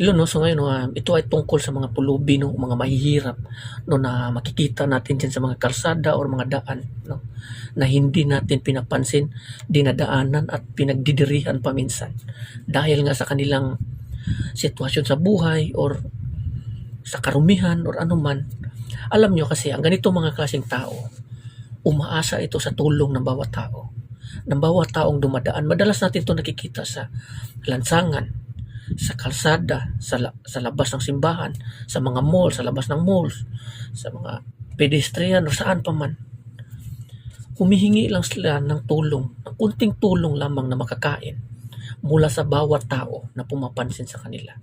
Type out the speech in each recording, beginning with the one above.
Yun 'no, so ngayon 'no, ito ay tungkol sa mga pulubi 'no, mga mahihirap 'no, na makikita natin diyan sa mga kalsada or mga daan 'no, na hindi natin pinapansin, dinadaanan at pinagdidirihan pa minsan. Dahil nga sa kanilang sitwasyon sa buhay or sa karumihan or anuman. Alam niyo kasi ang ganitong mga klaseng tao, umaasa ito sa tulong ng bawat tao. Ng bawat taong dumadaan. Madalas natin 'to nakikita sa lansangan, sa kalsada, sa labas ng simbahan, sa mga mall, sa labas ng malls, sa mga pedestrian o saan pa man. Humihingi lang sila ng tulong, ng kunting tulong lamang na makakain mula sa bawat tao na pumapansin sa kanila.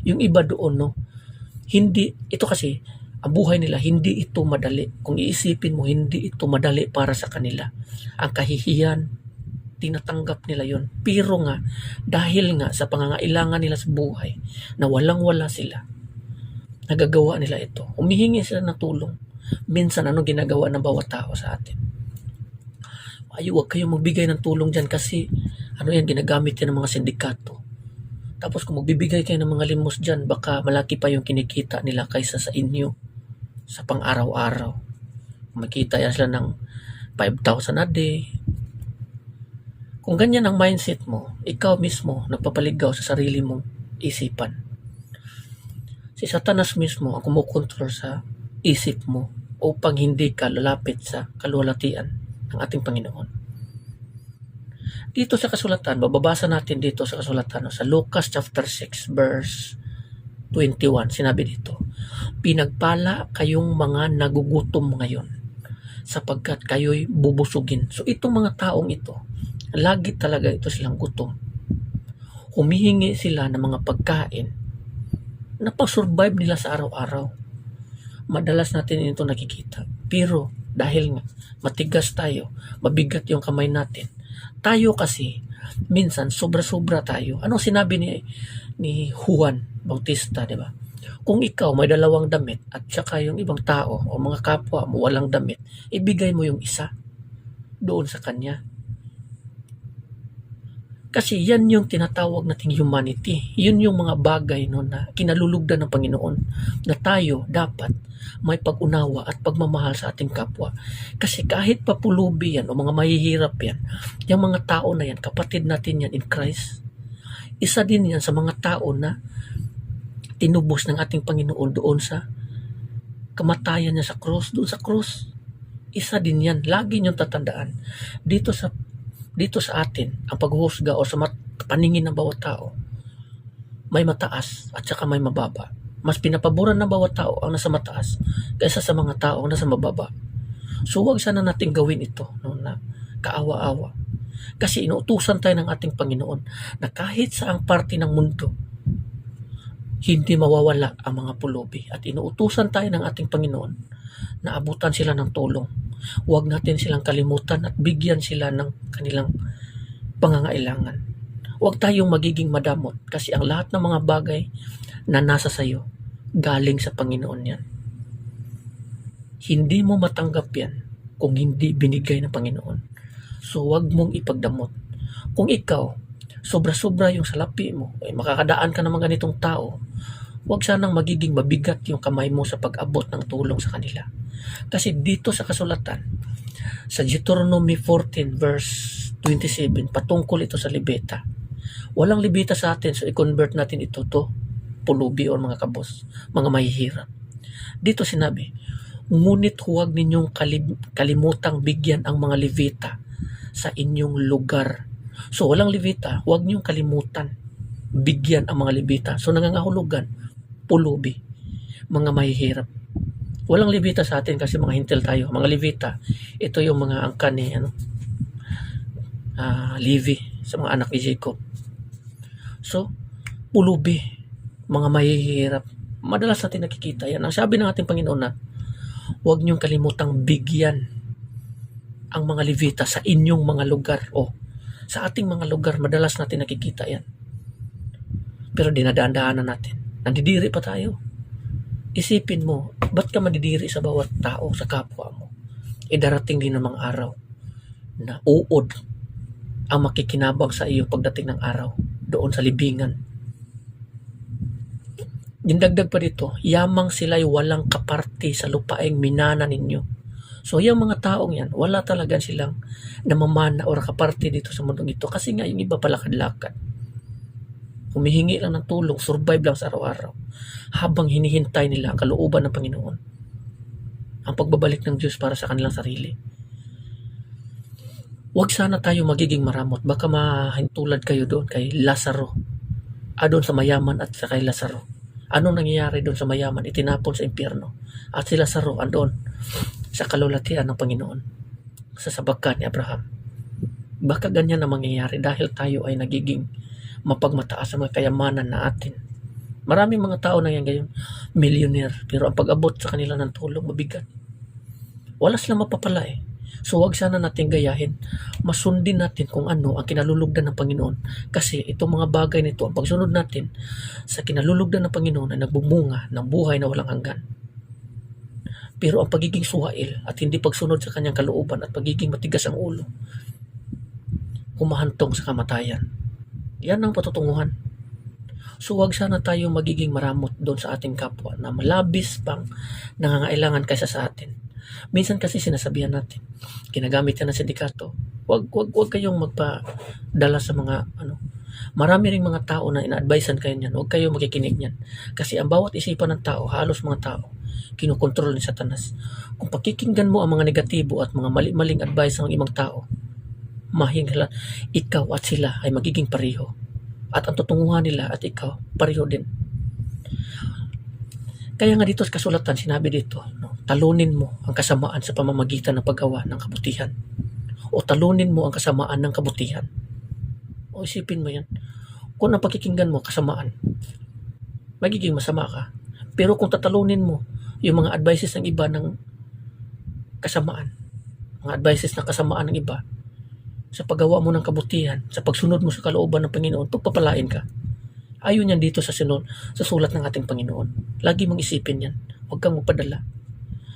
Yung iba doon 'no, hindi ito kasi ang buhay nila hindi ito madali. Kung iisipin mo hindi ito madali para sa kanila. Ang kahihiyan, tinatanggap nila yon. Pero nga, dahil nga sa pangangailangan nila sa buhay, na walang-wala sila, nagagawa nila ito. Humihingi sila ng tulong. Minsan, ano ginagawa ng bawat tao sa atin? Ay, huwag kayong magbigay ng tulong dyan kasi ano yan, ginagamit yan ng mga sindikato. Tapos kung magbibigay kayo ng mga limos dyan, baka malaki pa yung kinikita nila kaysa sa inyo sa pang-araw-araw. Makita yan sila ng 5,000 a day. Kung ganyan ang mindset mo, ikaw mismo nagpapaligaw sa sarili mong isipan. Si Satanas mismo ang kumukontrol sa isip mo upang hindi ka lalapit sa kaluwalhatian ng ating Panginoon. Dito sa kasulatan, bababasa natin dito sa kasulatan sa Lucas chapter 6 verse 21, sinabi dito, pinagpala kayong mga nagugutom ngayon sapagkat kayo'y bubusugin. So itong mga taong ito, lagi talaga ito silang gutom. Humihingi sila ng mga pagkain na pang-survive nila sa araw-araw. Madalas natin ito nakikita. Pero dahil nga matigas tayo, mabigat yung kamay natin, tayo kasi minsan sobra-sobra tayo. Ano sinabi ni Juan Bautista, di ba? Kung ikaw may dalawang damit at saka yung ibang tao o mga kapwa mo walang damit, ibigay mo yung isa doon sa kanya. Kasi yan yung tinatawag nating humanity. Yun yung mga bagay no, na kinalulugdan ng Panginoon na tayo dapat may pag-unawa at pagmamahal sa ating kapwa. Kasi kahit papulubi yan o mga mahihirap yan, yung mga tao na yan, kapatid natin yan in Christ, isa din yan sa mga tao na tinubos ng ating Panginoon doon sa kamatayan niya sa cross, doon sa cross. Isa din yan. Lagi niyong tatandaan. Dito sa atin, ang paghuhusga o sa paningin ng bawat tao, may mataas at saka may mababa. Mas pinapaboran ng bawat tao ang nasa mataas kaysa sa mga tao ang nasa mababa. So huwag sana natin gawin ito no, na kaawa-awa. Kasi inuutusan tayo ng ating Panginoon na kahit saang parte ng mundo, hindi mawawala ang mga pulubi. At inuutusan tayo ng ating Panginoon na abutan sila ng tulong. Huwag natin silang kalimutan at bigyan sila ng kanilang pangangailangan. Huwag tayong magiging madamot kasi ang lahat ng mga bagay na nasa sayo, galing sa Panginoon yan. Hindi mo matanggap yan kung hindi binigay ng Panginoon. So huwag mong ipagdamot. Kung ikaw, sobra-sobra yung salapi mo, makakadaan ka naman ganitong tao, huwag sanang magiging mabigat yung kamay mo sa pag-abot ng tulong sa kanila. Kasi dito sa kasulatan, sa Deuteronomy 14 verse 27, patungkol ito sa libeta. Walang libeta sa atin, so i-convert natin ito to pulubi o mga kabos, mga mahihirap. Dito sinabi, ngunit huwag ninyong kalimutang bigyan ang mga Levita sa inyong lugar. So walang Levita, huwag ninyong kalimutan bigyan ang mga Levita. So nangangahulugan, pulubi, mga mahihirap. Walang Levita sa atin kasi mga hintil tayo. Mga Levita, ito yung mga angkan ni Levi sa mga anak ni Jacob. So, pulubi, mga mahihirap. Madalas natin nakikita yan. Ang sabi ng ating Panginoon na, huwag niyong kalimutang bigyan ang mga Levita sa inyong mga lugar. O, sa ating mga lugar, madalas natin nakikita yan. Pero dinadaan-daanan natin. Nandidiri pa tayo. Isipin mo, ba't ka madidiri sa bawat tao, sa kapwa mo? Darating din namang araw na uod ang makikinabang sa iyo pagdating ng araw doon sa libingan. Yung dagdag pa dito, yamang sila'y walang kaparte sa lupaing minana ninyo. So, yung mga taong yan, wala talaga silang namamana or kaparte dito sa mundong ito kasi nga yung iba palakad-lakad. Humihingi lang ng tulong, survive lang sa araw-araw habang hinihintay nila ang kalooban ng Panginoon. Ang pagbabalik ng Diyos para sa kanilang sarili. Huwag sana tayo magiging maramot. Baka mahintulad kayo doon kay Lazaro. Doon sa mayaman at sa kay Lazaro. Anong nangyayari doon sa mayaman? Itinapon sa impyerno. At si Lazaro andon sa kalulatian ng Panginoon. Sa sabagkan ni Abraham. Baka ganyan na mangyayari dahil tayo ay nagiging mapagmataas sa mga kayamanan na atin. Maraming mga tao na yan ngayon, millionaire, pero ang pag-abot sa kanila ng tulong mabigat. Wala silang mapapala eh. So wag sana natin gayahin. Masundin natin kung ano ang kinalulugdan ng Panginoon. Kasi itong mga bagay nito, ang pagsunod natin sa kinalulugdan ng Panginoon ay nagbumunga ng buhay na walang hanggan. Pero ang pagiging suwail at hindi pagsunod sa kanyang kalooban at pagiging matigas ang ulo, humahantong sa kamatayan. Yan ang patutunguhan. So wag sana tayong magiging maramot doon sa ating kapwa na malabis pang nangangailangan kaysa sa atin. Minsan kasi sinasabihan natin, ginagamit yan ng sindikato, wag kayong magpadala sa mga marami ring mga tao na ina-advisean kayo niyan, wag kayong makikinig niyan. Kasi ang bawat isipan ng tao, halos mga tao, kinukontrol ni Satanas. Kung pakikinggan mo ang mga negatibo at mga mali-maling advice ng ibang tao, mahingala, ikaw at sila ay magiging pareho. At ang tutunguhan nila at ikaw, pareho din. Kaya nga dito sa kasulatan, sinabi dito, talunin mo ang kasamaan sa pamamagitan ng paggawa ng kabutihan. O talunin mo ang kasamaan ng kabutihan. O isipin mo yan. Kung ang pakikinggan mo, kasamaan, magiging masama ka. Pero kung tatalunin mo yung mga advices ng iba ng kasamaan, mga advices ng kasamaan ng iba, sa paggawa mo ng kabutihan, sa pagsunod mo sa kalooban ng Panginoon, pagpapalain ka. Ayun yan dito sa sulat ng ating Panginoon. Lagi mong isipin yan. Huwag kang magpadala.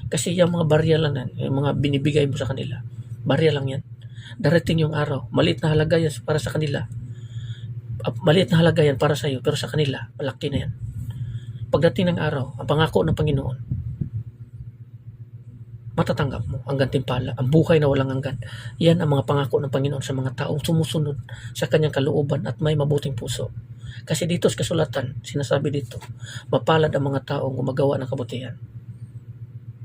Kasi yung mga barya lang yan, yung mga binibigay mo sa kanila, barya lang yan. Darating yung araw, maliit na halaga yan para sa kanila. Maliit na halaga yan para sa iyo, pero sa kanila, malaki na yan. Pagdating ng araw, ang pangako ng Panginoon, matatanggap mo ang gantimpala, ang buhay na walang hanggan. Yan ang mga pangako ng Panginoon sa mga taong sumusunod sa kanyang kalooban at may mabuting puso. Kasi dito sa kasulatan, sinasabi dito, mapalad ang mga taong gumagawa ng kabutihan.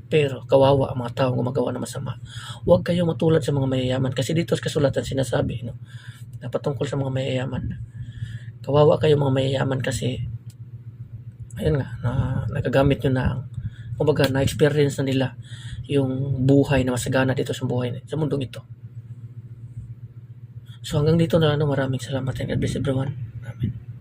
Pero kawawa ang mga taong gumagawa ng masama. Huwag kayong matulad sa mga mayayaman. Kasi dito sa kasulatan, sinasabi, na patungkol sa mga mayayaman. Kawawa kayo mga mayayaman kasi, ayun nga, nagagamit nyo na ang, kumbaga, na-experience na nila yung buhay na masagana dito sa buhay sa mundong ito. So hanggang dito na maraming salamat and God bless everyone. Amen.